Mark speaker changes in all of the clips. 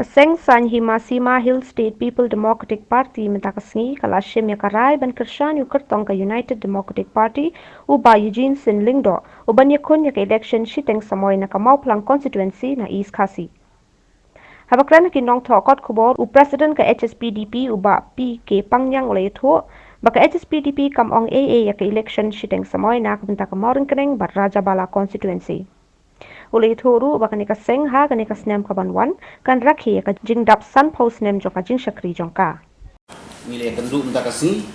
Speaker 1: Kaseng San Himasima Hill State People Democratic Party mentakasngi kalashim yakarai ban kershan yukertong ka United Democratic Party uba Eugene Sin Lingdo uban yakun yak election shiteng samoy na kamau plang constituency na East Khasi. Habakran kinong thokot kubor u president ka HSPDP uba PK Pangyang ulay tho baka HSPDP kamong AA yak election shiteng samoy na kabenta kamauring keneng bar Rajabala constituency. Ulay thuru baka ni kaseng ha kani kasnem kabanwan kan rakhi ka jingdap san post nem joka jing shakri jongka
Speaker 2: Nilai kendu minta kasih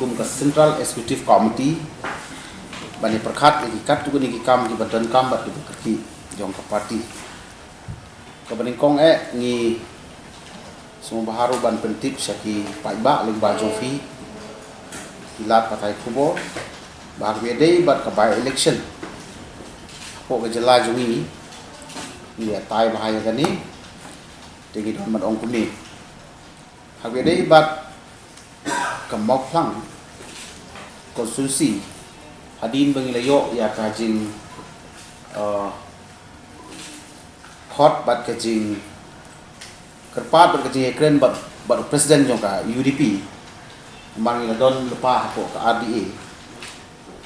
Speaker 2: kum ke Central Executive Committee bani perkat lagi kat tu ni kam di badan kam bat di kerti jongka parti kebening kong ni semua baharu ban pentip syaki paiba ling ba jofi ilat patai kubor bahar bedai bat ke by election pok ke jela jungi ni tai bahaya gani tinggi don mat ong kuni hak bedai bat ke moklang konstitusi hadin bangilayo ya kajing hot bat kajing kerpat bat kajing ekren bat presiden jong ka UDP mangila don lepa pok ke RDA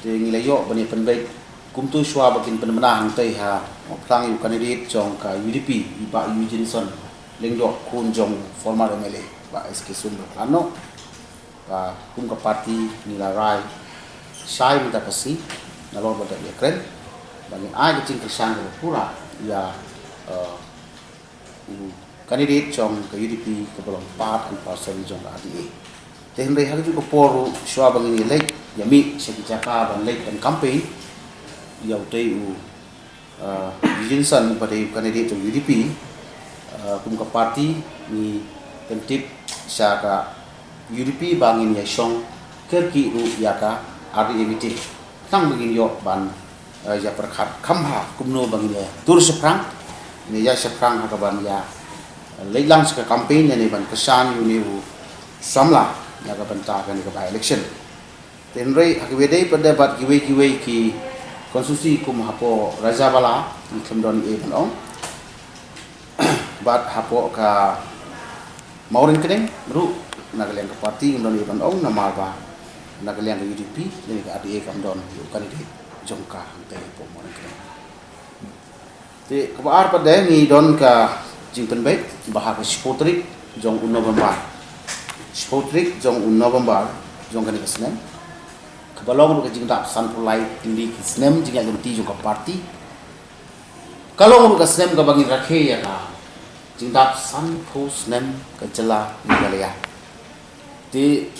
Speaker 2: tingilayo bani penbaik kumtu shwa bakin penmenang tai ha plang yu candidate jong ka UDP iba Eugene Sin Lingdo kun jong former MLA ba SK Sun Plano ba kum ka parti nila rai sai minta pasi nalor bada ya kren bani ai kecing kersang ke pura ya candidate jong ka UDP ke belum part and parcel jong ka RDA tenre hak ju ko poru shwa bangini lek yami sekijaka ban lek dan campaign yau tei Eugene Sin pada candidate jong UDP kum ka parti ni pentip syaka UDP bangin ya song kerki ru yaka RDMT tang begin yo ban ya perkat khamha kumno bangin ya tur seprang ni ya seprang ha ban ya leilang ska campaign ni ban kesan yu ni samla ya ka banta kan ka by election tenrei hakwedei pada bat giwe ki konstitusi kum hapo Rajabala ni kemdon e banong bat hapo ka maurin keneng ru nagalian ke parti kemdon e banong nama ba nagalian ke UDP ni ka RDA kemdon yu candidate jongka hante po maurin keneng te kabar pada ni don ka jingpen baik bahag spotrik jong November spotrik jong November jong kan kesenen balong ke jing dap san pulai tinggi kisnem jing yang ganti juga parti kalau nguruk kisnem ke bagi rakhe ya ka jing dap san post nem ke jela Meghalaya di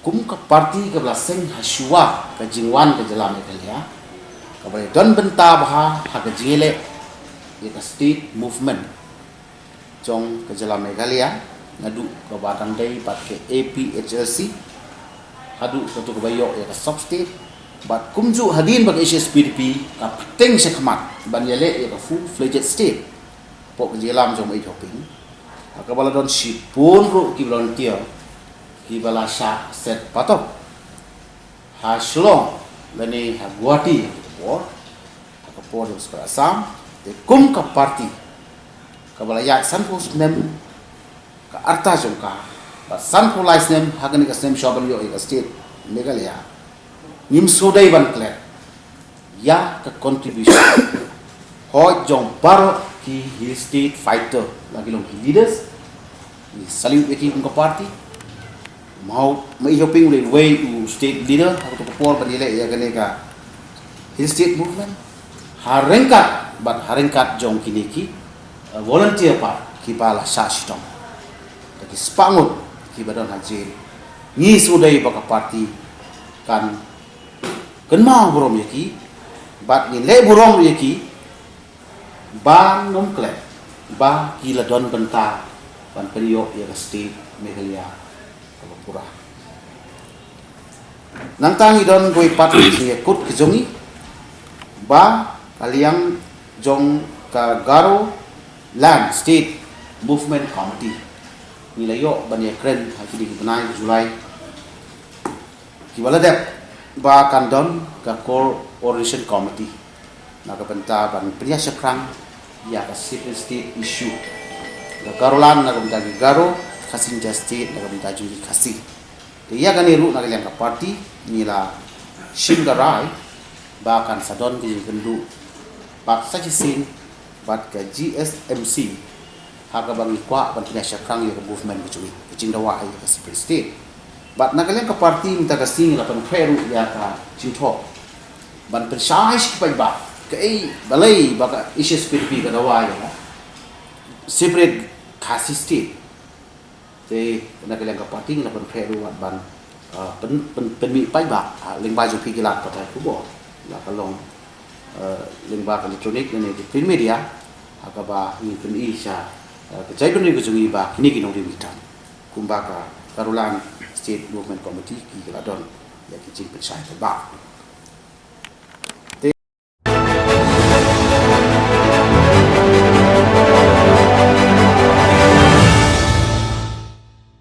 Speaker 2: kum ke parti ke belaseng hasua ke jingwan ke jela Meghalaya ke boleh don benta bah ha ke jingele ya ke state movement jong ke jela Meghalaya ngadu ke badang dai pat ke APHLC hadu satu kebayo ya sub state bat kumju hadin bagi HSPDP ka peteng sekmat ban yele ya full fledged state pok jelam jom ai hoping ka bala don sipun ru ki volunteer ki bala sha set patok ha shlong lani ha guati por ka por us ka asam te kum ka party ka bala ya san pos nem ka arta jom ka san polais nem hagani ka sem shoban yo ka state Meghalaya nim sodai ban kle ya ka contribution ho jong bar ki hill state fighter lagi long leaders ni salute ki ka party mau mai hoping le way to state leader ha to por ban ile ya gane ka hill state movement harengkat jong kini ki volunteer pa ki pala sa sitong ki spangut ki badon haji ni sudai baka parti kan kenma burom yaki bat ni le burom yaki ban nom kle ba ki la don benta ban periok ya state Meghalaya Kapura nang tangi don goi parti ni kut kejongi ba kaliang jong ka Garo Land State Movement Committee nilayo banyak keren hakili benai Julai kibala dep ba kandon ka coordination committee na ka benta ban priya sekrang ya ka civil state issue Garolan na kumita Garo, Kasinja State na kumita Juli Kasi. Iya kan iru na kalian ka party nila Shingarai bahkan sadon di kendu pat saji sin bat ke GSMC haga bangi kwa ban kina syakang ya movement bicui jing dawa ai ka state bat na kalian ka party minta ka sing la pan peru ya ka jingtho ban pensai sik pai ba ke ai balai baka issues pi ka dawa ya separate Khasi state te na kalian ka party la pan peru ban pen mi pai ba ling ba ju pi gilat patai ku bo la kalong ling ba elektronik ne di print media akaba ni pen isha ke jai pen ri ku jungi ba kini kino ri mitan kumba ka Caroline State Movement Committee ki la don ya ki jing pen sai ba